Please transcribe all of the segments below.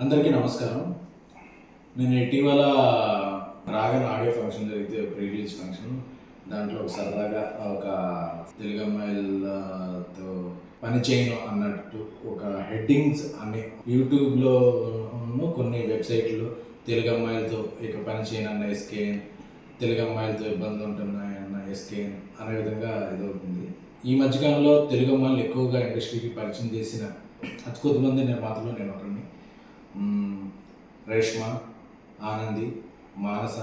అందరికీ నమస్కారం. నేను ఇటీవల రాగన్ ఆడియో ఫంక్షన్ జరిగితే ప్రీ రిలీజ్ ఫంక్షన్. దాంట్లో సరదాగా ఒక తెలుగు అమ్మాయిలతో పని చేయను అన్నట్టు ఒక హెడ్డింగ్స్ అన్ని యూట్యూబ్లో కొన్ని వెబ్సైట్లో తెలుగు అమ్మాయిలతో ఇక పని చేయను అన్న ఎస్కేఎన్, తెలుగు అమ్మాయిలతో ఇబ్బందులు ఉంటున్నాయన్న ఎస్కేఎన్ అనే విధంగా ఇదవుతుంది. ఈ మధ్యకాలంలో తెలుగు అమ్మాయిలు ఎక్కువగా ఇండస్ట్రీకి పరిచయం చేసిన అతి కొద్దిమంది నిర్మాతలు నేను ఒకరిని. రేష్మ, ఆనంది, మానస,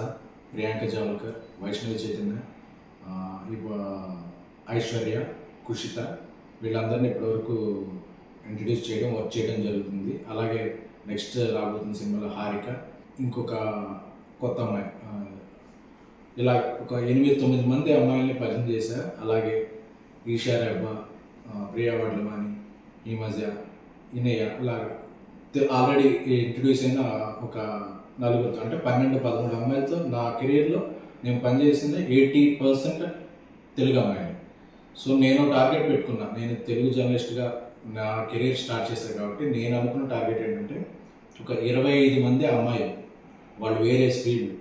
ప్రియాంక జావల్కర్, వైష్ణవి చైతన్య, ఐశ్వర్య, కుషిత, వీళ్ళందరినీ ఇప్పటివరకు ఇంట్రడ్యూస్ చేయడం, వర్క్ చేయడం జరుగుతుంది. అలాగే నెక్స్ట్ రాబోతున్న సినిమాలో హారిక, ఇంకొక కొత్త అమ్మాయి, ఇలా ఒక 8-9 మంది అమ్మాయిల్ని పరిచయం చేశారు. అలాగే ఈషా రెబ్బా, ప్రియా వడ్లమాని, ఈ మధ్య ఇనయ్య, అలాగా ఆల్రెడీ ఇంట్రడ్యూస్ అయిన ఒక నలుగురితో, అంటే 12-13 అమ్మాయిలతో నా కెరీర్లో నేను పనిచేసింది 80% తెలుగు అమ్మాయిలు. సో నేను టార్గెట్ పెట్టుకున్నా. నేను తెలుగు జర్నలిస్ట్గా నా కెరీర్ స్టార్ట్ చేశాను కాబట్టి నేను అనుకున్న టార్గెట్ ఏంటంటే ఒక 25 మంది అమ్మాయిలు, వాళ్ళు వేరియస్ ఫీల్డ్,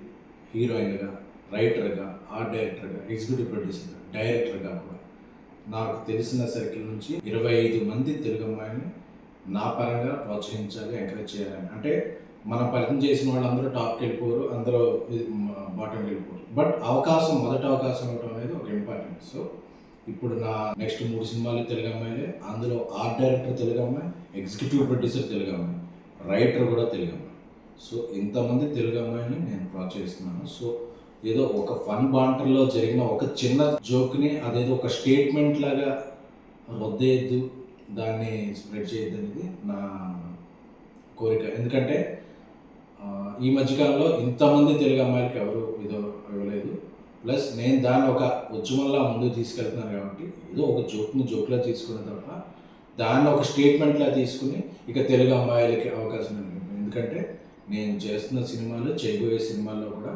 హీరోయిన్గా, రైటర్గా, ఆర్ట్ డైరెక్టర్గా, ఎగ్జిక్యూటివ్ ప్రొడ్యూసర్గా, డైరెక్టర్గా కూడా నాకు తెలిసిన సర్కిల్ నుంచి 25 మంది తెలుగు అమ్మాయిని నా పరంగా ప్రోత్సహించాలి, ఎంకరేజ్ చేయాలని. అంటే మనం పరిచయం చేసిన వాళ్ళందరూ టాప్కి వెళ్ళిపోరు, అందరూ బాటంకి వెళ్ళిపోరు. బట్ మొదటి అవకాశం ఇవ్వడం అనేది ఒక ఇంపార్టెంట్. సో ఇప్పుడు నా నెక్స్ట్ 3 సినిమాలు తెలుగు అమ్మాయిలే. అందులో ఆర్ట్ డైరెక్టర్ తెలుగు అమ్మాయి, ఎగ్జిక్యూటివ్ ప్రొడ్యూసర్ తెలుగు అమ్మాయి, రైటర్ కూడా తెలుగు అమ్మాయి. సో ఇంతమంది తెలుగు అమ్మాయిని నేను ప్రోత్సహిస్తున్నాను. సో ఏదో ఒక ఫన్ బాంటర్లో జరిగిన ఒక చిన్న జోక్ని అదేదో ఒక స్టేట్మెంట్ లాగా వద్దేయద్దు, దాన్ని స్ప్రెడ్ చేయద్దు అనేది నా కోరిక. ఎందుకంటే ఈ మధ్యకాలంలో ఇంతమంది తెలుగు అమ్మాయిలకి ఎవరు ఇవ్వలేదు. ప్లస్ నేను దాన్ని ఒక ఉద్యమంలా ముందుకు తీసుకెళ్తున్నాను కాబట్టి ఏదో ఒక జోక్లా తీసుకున్న తప్ప దాన్ని ఒక స్టేట్మెంట్లా తీసుకుని ఇక తెలుగు అమ్మాయిలకి అవకాశం ఇవ్వలేదు. ఎందుకంటే నేను చేస్తున్న సినిమాలు, చేయబోయే సినిమాల్లో కూడా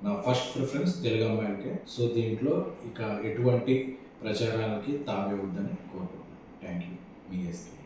నా ఫస్ట్ ప్రిఫరెన్స్ తెలుగు అమ్మాయిలకే. సో దీంట్లో ఇక ఎటువంటి ప్రచారాలకి తావివ్వద్దని కోరుకుంటున్నాను. Thank you. మీ ఎస్కే.